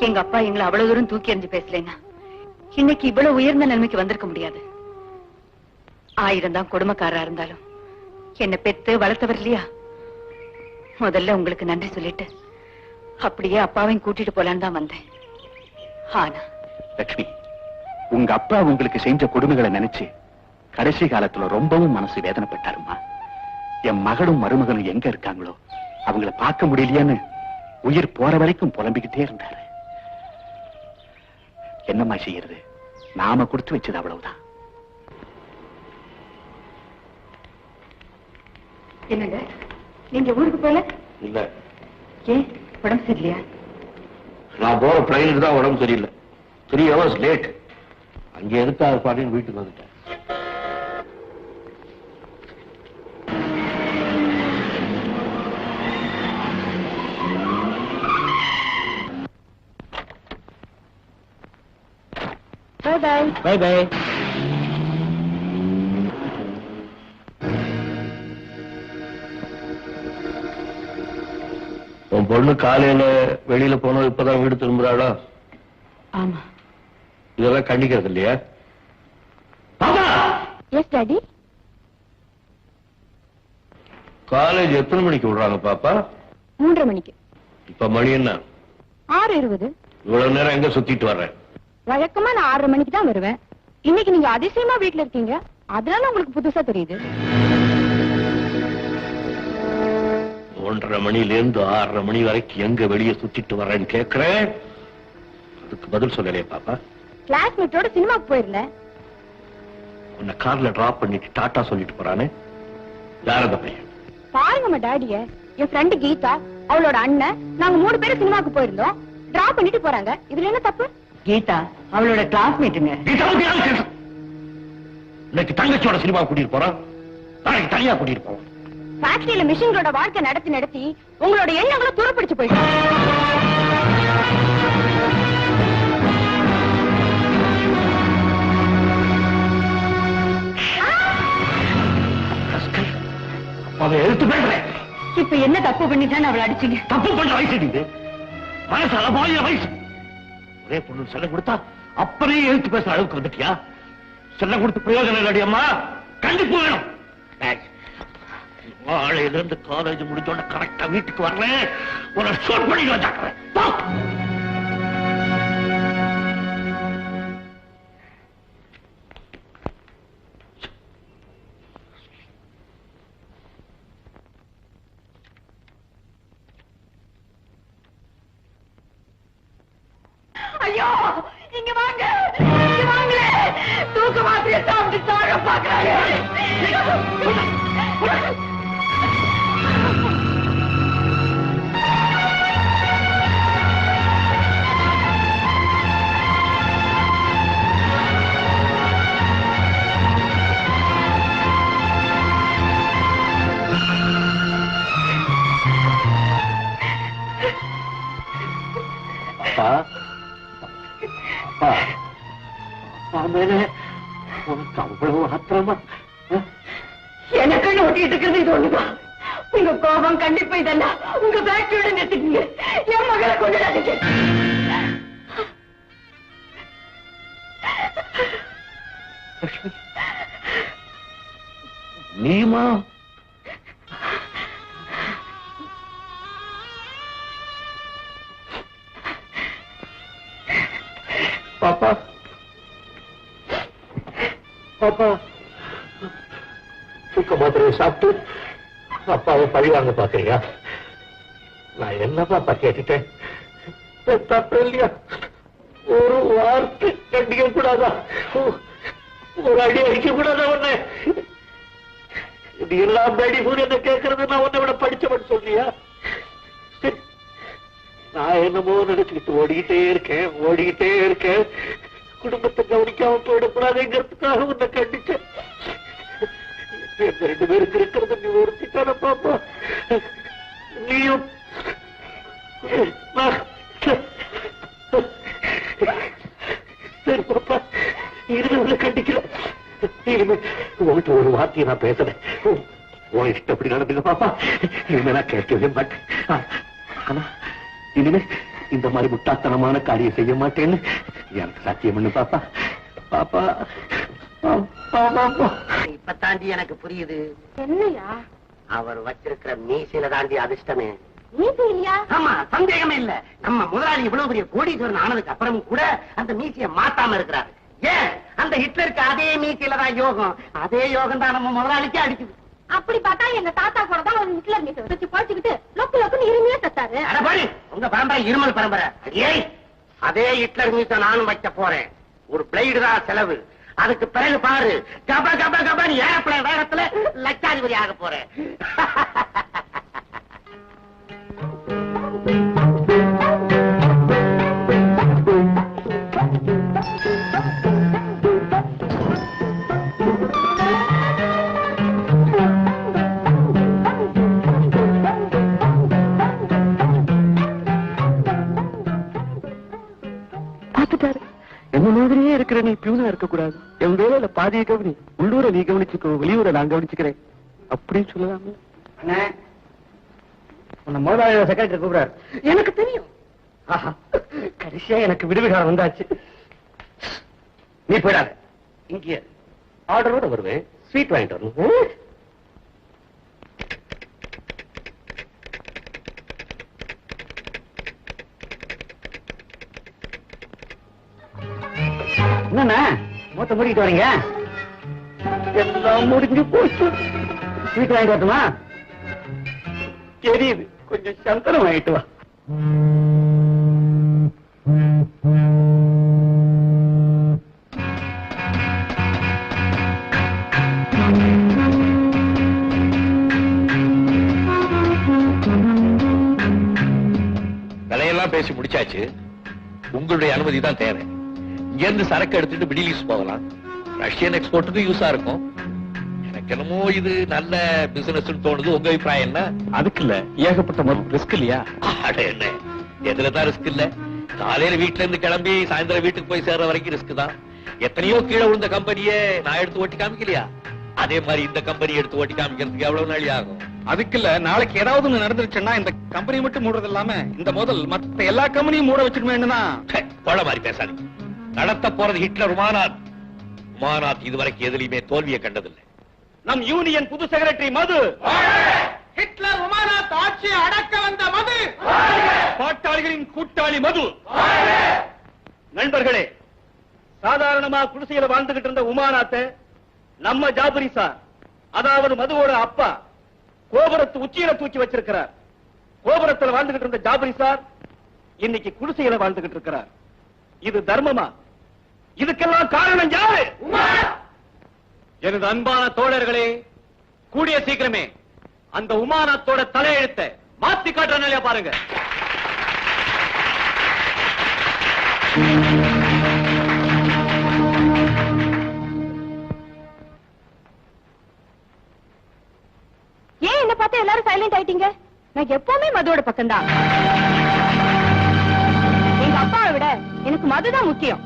எங்க அப்பா எங்களை அவ்வளவு தூரம் தூக்கி எறிஞ்சு பேசலன்னா இன்னைக்கு இவ்வளவு உயர்ந்த நிலைமைக்கு வந்திருக்க முடியாது. 1000 தான் கொடுமைக்காரா இருந்தாலும் என்ன பெத்து வளர்த்தவர் இல்லையா? முதல்ல உங்களுக்கு நன்றி சொல்லிட்டு அப்படியே அப்பாவையும் கூட்டிட்டு போலான்னு தான் வந்தேன். ஆனா லட்சுமி, உங்க அப்பா உங்களுக்கு செஞ்ச கொடுமைகளை நினைச்சு கடைசி காலத்துல ரொம்பவும் மனசு வேதனைப்பட்டாருமா. என் மகளும் மருமகளும் எங்க இருக்காங்களோ அவங்கள பார்க்க முடியலையான்னு உயிர் போற வரைக்கும் புலம்பிக்கிட்டே இருந்தாரு. என்னம்மா செய்யறது? நாம கொடுத்து வச்சது அவ்வளவுதான். என்னங்க நீங்க ஊருக்கு போல? இல்ல. ஏன் உடம்பு சரியில்லையா? நான் போற பிளைனுக்கு தான் உடம்பு சரியில்லை. 3 hours லேட். அங்க எதுக்காக பாட்டின்னு வீட்டுக்கு வந்துட்டேன். Bye bye. Bye bye. உன் பொண்ணு காலையில வெளியில போனோம், இப்பதான் வீடு திரும்புறாளா? ஆமா. இதெல்லாம் கண்டிக்கிறது இல்லையா? Yes daddy. காலேஜ் எத்தனை மணிக்கு விடுறாங்க பாப்பா? 3:30 மணிக்கு. இப்ப மணி என்ன? 6:20. இவ்வளவு நேரம் எங்க சுத்திட்டு வர்றேன்? வழக்கமா நான் 6:30 மணிக்கு தான் வருவேன். இன்னைக்கு நீங்க அதிசயமா வீட்டுல இருக்கீங்க, அதனால உங்களுக்கு புதுசா தெரியுது. 1:30 மணில இருந்து 6:30 மணி வரைக்கும் எங்க வெளியே சுத்திட்டு வர்றேன்னு கேக்குறேன். அதுக்கு பதில் சொல்லலையே பாப்பா. கிளாஸ்மேட்டோட சினிமாக்கு போயிருந்தேன். உன்னை கார்ல டிராப் பண்ணிட்டு டாட்டா சொல்லிட்டு போறானே, யார் அந்த பையன்? பாருங்கம்மா டாடிய. என் ஃப்ரெண்டு கீதா, அவளோட அண்ணன், நாங்க 3 பேரும் சினிமாக்கு போயிருந்தோம். டிராப் பண்ணிட்டு போறாங்க. இதுல என்ன தப்பு? கீதா அவளோட கிளாஸ்மேட்டுங்க. இன்னைக்கு தங்கச்சியோட சினிமா கூட்டிட்டு போறான், நாளைக்கு தனியா கூட்டிட்டு போறான். ஃபேக்டரியில மிஷின்களோட வாழ்க்கை நடத்தி நடத்தி உங்களோட எண்ணங்களும் துருப்பிடிச்சு போயிட்டு. அவன் எழுத்து பேசுறேன். இப்ப என்ன தப்பு பண்ணிட்டான்னு அவளை அடிச்சீங்க? தப்பு பண்ற வயசு இது. வயசு அளவாய வயசு. ஒரே பொண்ணு செல்லம் கொடுத்தா அப்பவே எழுத்து பேசுற அளவுக்கு வந்துட்டியா? செல்லம் கொடுத்து பிரயோஜனம் இல்லடி அம்மா, கண்டிப்பு வேணும். நாளையில இருந்து காலேஜ் முடிஞ்சோட கரெக்டா வீட்டுக்கு வர்றேன், உன்னை ஷூட் பண்ணி வந்தாக்குறேன். ஐயோ இங்க வாங்க, இங்க வாங்களே. தூக்க மாத்திரையை சாப்பிட்டு சாக பாக்குறாங்க. உனக்கு அவ்வளவு ஆத்திரமா? எனக்கு ஓட்டிட்டு இருக்கிறது இது ஒண்ணுதான். உங்க கோபம் கண்டிப்பா இதெல்லாம் உங்க ஃபேக்டரியோட நிறுத்திக்கீங்க. என் மகளை கொண்டாடுங்க. நீமா? பாப்பா பாப்பா, தூக்க மாத்திரையை சாப்பிட்டு அப்பாவை பழி வாங்க பாக்குறியா? நான் என்ன பாப்பா கேட்டுட்டேன்? தப்பு இல்லையா? ஒரு வார்த்தை கண்டிக்க கூடாதா? ஒரு அடி அடிக்க கூடாதா? உன்னை இது எல்லாம் அடி கூட என்ன கேட்கறது? நான் உன்னை விட படிச்சவன் சொல்றியா? நான் என்னமோ நினைச்சுக்கிட்டு ஓடிக்கிட்டே இருக்கேன். குடும்பத்தை கவனிக்காம போயிடக்கூடாதுங்கிறதுக்காக உன்னை கண்டிச்சேன். 2 பேருக்கு இருக்கிறது நீ ஒருத்திட்டான பாப்பா. நீயும் சரி பாப்பா, இனிமே கண்டிக்கல. இனிமே உங்கள்கிட்ட ஒரு வார்த்தையை நான் பேசுறேன். உன் இஷ்டப்படி நடந்துங்க பாப்பா. இனிமே நான் கேட்கவே மாட்டேன். ஆனா இந்த மாதிரி முட்டாத்தனமான காரியம் செய்ய மாட்டேன்னு எனக்கு சத்தியம் பண்ணு பாப்பா. பாப்பா இப்ப தாண்டி எனக்கு புரியுது. என்னையா அவர் வச்சிருக்கிற மீசையில தாண்டி அதிர்ஷ்டமே. மீசை இல்லையா? ஆமா, சந்தேகமே இல்ல. நம்ம முதலாளி இவ்வளவு பெரிய கோடீஸ்வரன் ஆனதுக்கு அப்புறமும் கூட அந்த மீசையை மாத்தாம இருக்கிறாரு. ஏன்? அந்த ஹிட்லருக்கு அதே மீசையில தான் யோகம். அதே யோகம் தான் நம்ம முதலாளிக்கு அடிக்குது. அப்படி பார்த்தா எங்க தாத்தா கூட தான் ஒரு ஹிட்லர் மீசை வச்சு குறைச்சிக்கிட்டு லொக்கு லொக்குன்னு இருமையா செத்தாரு. அட பாரு, உங்க பரம்பரை இருமல் பரம்பரை. ஏய், அதே ஹிட்லர் மீசை நானும் வைக்க போறேன். ஒரு பிளேடு தான் செலவு. அதுக்கு பிறகு பாரு, கப கப கபன்னு ஏரோப்ளேன் வேகத்துல லட்சாதிபதி ஆக போறேன். பாத்துட்டாரு. என்ன மாதிரியே இருக்கிற நீ பியூனா இருக்க கூடாது. என் வேலையில பாதிய கவனி. உள்ளூரை நீ கவனிச்சுக்கோ, வெளியூரை நான் கவனிச்சுக்கிறேன் அப்படின்னு சொல்லலாமே. முதலாளி செக்ரட்டரி கூப்பிடாரு. எனக்கு தெரியும். கடைசியா எனக்கு விடுவிகாரம் வந்தாச்சு. நீ போயிடாத, இங்கே ஆர்டரோட வருவேன். ஸ்வீட் வாங்கிட்டு வரணும். என்னண்ணா மூத்த மூடிட்டு வரீங்க? எல்லாம் முடிஞ்சு போச்சு. ஸ்வீட் வாங்கிட்டு வரட்டுமா? தெரியுது, கொஞ்சம் சந்தனம் வாங்கிட்டு வா. விலையெல்லாம் பேசி முடிச்சாச்சு. உங்களுடைய அனுமதி தான் தேவை. இங்க இருந்து சரக்கு எடுத்துட்டு மிடில் ஈஸ்ட் போகலாம். ரஷ்யன் எக்ஸ்போர்ட்டுக்கு யூஸா இருக்கும். எனக்கு என்னமோ இது நல்ல பிசினஸ் தோணுது. உங்க அபிப்பிராயம் என்ன? அதுக்கு இல்ல, ஏகப்பட்ட ரிஸ்க் இல்லையா? அட என்ன, எதுலதான் ரிஸ்க் இல்ல? காலையில வீட்டுல இருந்து கிளம்பி சாயந்தரம் வீட்டுக்கு போய் சேர்ற வரைக்கும் ரிஸ்க் தான். எத்தனையோ கீழே விழுந்த கம்பெனியே நான் எடுத்து ஓட்டி காமிக்கலையா? அதே மாதிரி இந்த கம்பெனி எடுத்து ஓட்டி காமிக்கிறதுக்கு எவ்வளவு நாளி ஆகும்? அதுக்கு இல்ல, நாளைக்கு ஏதாவது ஒண்ணு நடந்துருச்சுன்னா இந்த கம்பெனி மட்டும் மூடுறது இல்லாம இந்த முதல் மத்த எல்லா கம்பெனியும் மூட வச்சிருக்கணும்னா கொள்ள மாதிரி பேசாதீங்க. நடத்த போறது ஹிட்லர் உமானாத். உமானாத் இதுவரைக்கும் எதுலையுமே தோல்வியை கண்டதில்லை. நம் யூனியன் புது செக்ரட்டரி மது. ஹிட்லர் உமானாத் ஆட்சியை அடக்க வந்த மது. பாட்டாளிகளின் கூட்டாளி மது. நண்பர்களே, சாதாரணமா குடிசையில வாழ்ந்துகிட்டு இருந்த உமானாத்தை நம்ம ஜாபரி சார், அதாவது மதுவோட அப்பா, கோபுரத்து உச்சியில தூக்கி வச்சிருக்கிறார். கோபுரத்துல வாழ்ந்துகிட்டு இருந்த ஜாபரி சார் இன்னைக்கு குடிசையில வாழ்ந்துகிட்டு இருக்கிறார். இது தர்மமா? இதுக்கெல்லாம் காரணம் யாரு? எனது அன்பான தோழர்களே, கூடிய சீக்கிரமே அந்த உமானாத்தோட தலையெழுத்தை மாத்தி காட்டுற பாருங்க. ஏன் என்ன பார்த்து எல்லாரும் சைலண்ட் ஆயிட்டீங்க? நான் எப்பவுமே மதுவோட பக்கம்தான். எங்க அப்பாவை விட எனக்கு மதுதான் முக்கியம்.